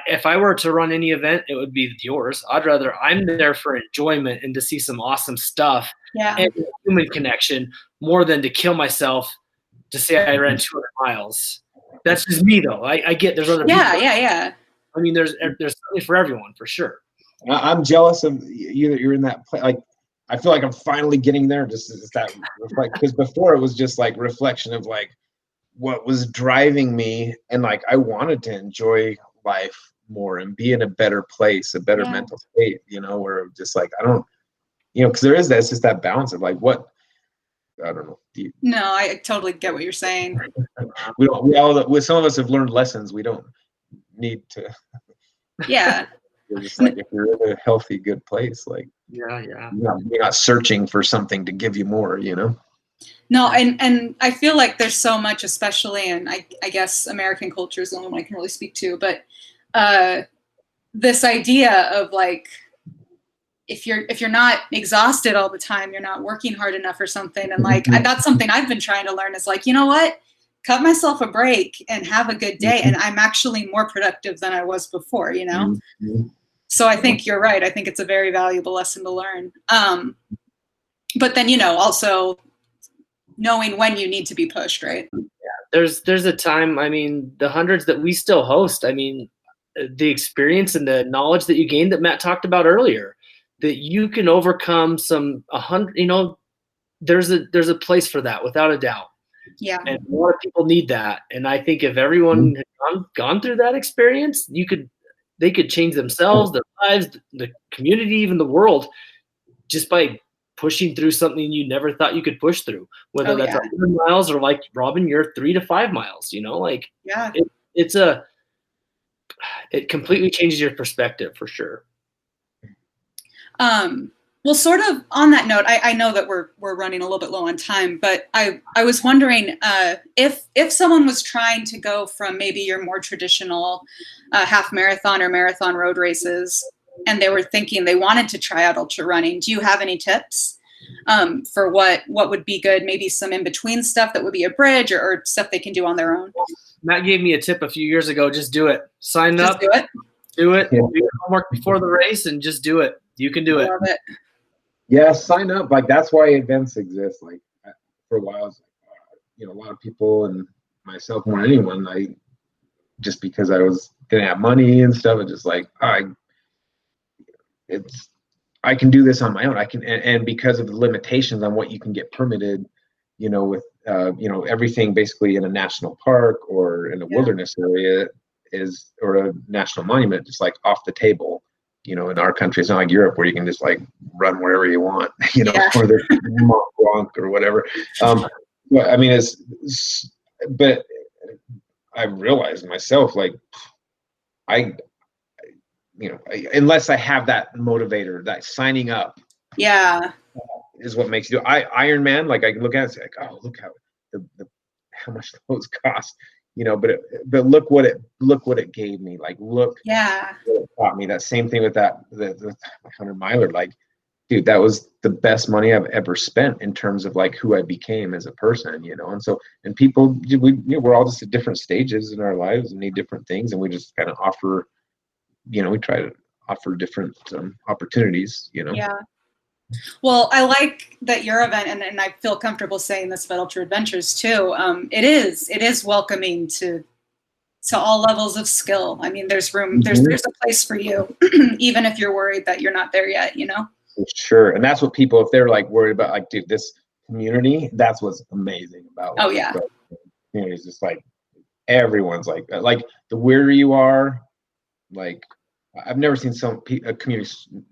If I were to run any event, it would be yours. I'm there for enjoyment and to see some awesome stuff and human connection more than to kill myself to say I ran 200 miles. That's just me, though. I get there's other people. Yeah. I mean, there's something for everyone, for sure. I'm jealous of you that you're in that place. Like, I feel like I'm finally getting there. Just that, because before it was just like reflection of like what was driving me, and like I wanted to enjoy life more and be in a better place, a better mental state, where just like I don't, because there is that, it's just that balance of like what, I don't know. No, I totally get what you're saying. With some of us have learned lessons. We don't need to. Yeah. You're just like, if you're in a healthy, good place, like you're not searching for something to give you more, No, and I feel like there's so much, especially in I guess American culture is the only one I can really speak to, but this idea of like if you're not exhausted all the time, you're not working hard enough or something, and like that's something I've been trying to learn is like, you know what? Cut myself a break and have a good day, and I'm actually more productive than I was before, So I think you're right. I think it's a very valuable lesson to learn. But then, also knowing when you need to be pushed, right? Yeah, there's a time, I mean, the hundreds that we still host, I mean, the experience and the knowledge that you gained that Matt talked about earlier, that you can overcome 100, there's a place for that without a doubt. Yeah. And more people need that. And I think if everyone had gone through that experience, they could change themselves, their lives, the community, even the world, just by pushing through something you never thought you could push through, whether that's 100 miles or like Robin, you're 3 to 5 miles, like it completely changes your perspective for sure. Well, sort of on that note, I know that we're running a little bit low on time, but I was wondering if someone was trying to go from maybe your more traditional half marathon or marathon road races, and they were thinking they wanted to try out ultra running, do you have any tips for what would be good? Maybe some in between stuff that would be a bridge or stuff they can do on their own? Matt gave me a tip a few years ago. Just do it. Sign up. Do it. Do it. Do your homework before the race and just do it. You can do it. Love it. Yeah, sign up. Like that's why events exist. Like for a while, I was like, a lot of people and myself more than anyone, just because I was gonna have money and stuff, it's just like I can do this on my own. I can, and because of the limitations on what you can get permitted, with everything basically in a national park or in a wilderness area or a national monument, just like off the table. In our country, it's not like Europe where you can just like run wherever you want, or the Mont Blanc or whatever. But I mean, but I realized myself, like, unless I have that motivator, that signing up, is what makes you do. Ironman, like I can look at it and say, like, oh, look how much those cost. But look what it gave me. Like, look what it taught me. That same thing with the 100 miler. Like, dude, that was the best money I've ever spent in terms of like who I became as a person, And so, and people, we're all just at different stages in our lives and need different things, and we just kind of offer, we try to offer different opportunities, Yeah. Well, I like that your event, and I feel comfortable saying this about Ultra Adventures too. It is welcoming to all levels of skill. I mean, there's room, there's a place for you, even if you're worried that you're not there yet, Sure, and that's what people, if they're like worried about, like, dude, this community, that's what's amazing about. Oh yeah. Community is just like everyone's like the weirder you are, like I've never seen a community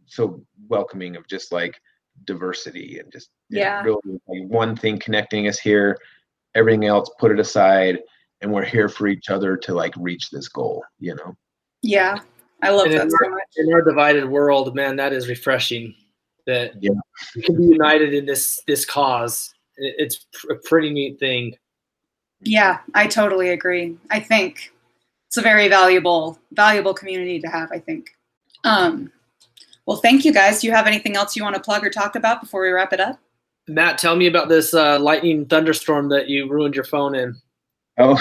so welcoming of just like diversity and just really like one thing connecting us here, everything else put it aside, and we're here for each other to like reach this goal. Yeah, I love And that so much. In our divided world, man, that is refreshing. That we can be united in this cause. It's a pretty neat thing. Yeah, I totally agree. I think it's a very valuable community to have, I think. Well, thank you guys. Do you have anything else you want to plug or talk about before we wrap it up? Matt, tell me about this lightning thunderstorm that you ruined your phone in. Oh,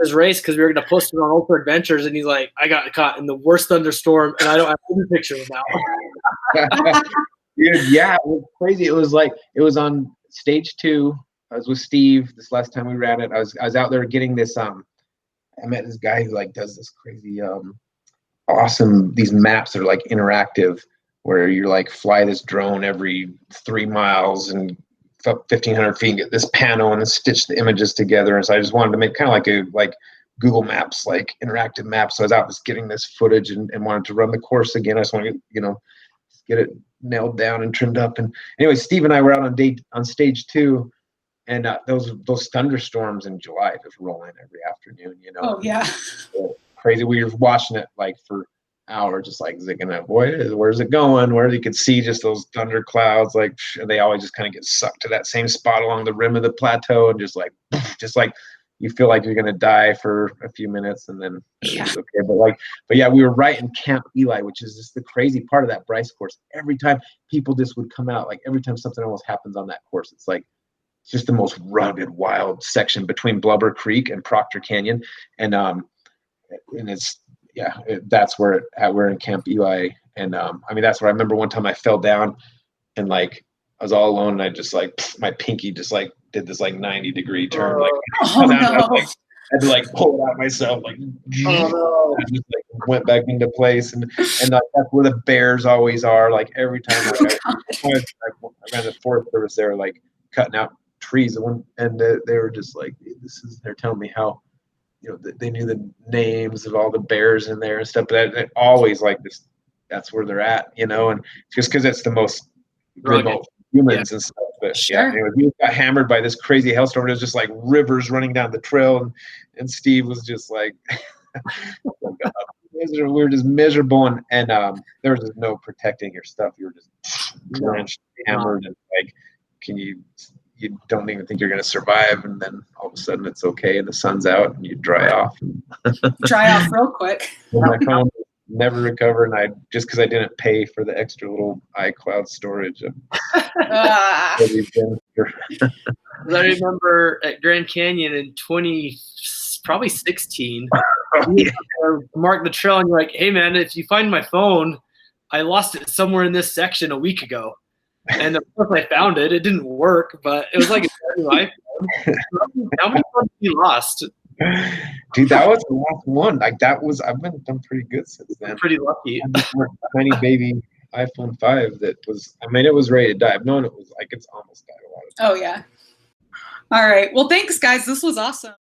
His race because we were going to post it on Ultra Adventures, and he's like, I got caught in the worst thunderstorm, and I don't have any picture of that. dude, yeah, it was crazy. It was on stage 2. I was with Steve this last time we ran it. I was out there getting this. I met this guy who like does this crazy, awesome these maps that are like interactive, where you're like fly this drone every 3 miles and 1,500 feet, and get this panel and then stitch the images together. And so I just wanted to make kind of like Google Maps, like interactive maps. So I was out just getting this footage and wanted to run the course again. I just wanted to get it nailed down and trimmed up. And anyway, Steve and I were out on stage 2, and those thunderstorms in July just roll in every afternoon. Oh yeah, crazy. We were watching it like for hours, just like zigging up. Boy, where's it going? Where you could see just those thunder clouds, like they always just kind of get sucked to that same spot along the rim of the plateau, and just like you feel like you're gonna die for a few minutes, and then it's okay. But yeah, we were right in Camp Eli, which is just the crazy part of that Bryce course. Every time people just would come out, like every time something almost happens on that course, it's just the most rugged, wild section between Blubber Creek and Proctor Canyon, and it's. Yeah, that's where we're in Camp Eli, and that's where I remember one time I fell down, and like I was all alone, and I just like my pinky just like did this like 90-degree turn, like I had to like pull it out myself, like I just like went back into place, and like that's where the bears always are. Like every time I ran the Forest Service, they were like cutting out trees, and they were just like, they're telling me how. They knew the names of all the bears in there and stuff, but that always like this, that's where they're at, and just because it's the most remote humans and stuff. But anyway, we got hammered by this crazy hailstorm. It was just like rivers running down the trail, and Steve was just like, we were just miserable, and there was just no protecting your stuff. You were just drenched, hammered, and like, you don't even think you're going to survive, and then all of a sudden it's okay and the sun's out and you dry off. Dry off real quick. My phone never recovered, and I just because I didn't pay for the extra little iCloud storage. I remember at Grand Canyon in 2016, mark the trail, and you're like, hey man, if you find my phone, I lost it somewhere in this section a week ago. And of course I found it. It didn't work, but it was like a new iPhone. How many phones have you lost? Dude, that was the last one. Like I've done pretty good since then. I'm pretty lucky. Tiny baby iPhone 5 that was, it was ready to die. I've known it was like it's almost died a lot of times. Oh yeah. All right. Well, thanks guys. This was awesome.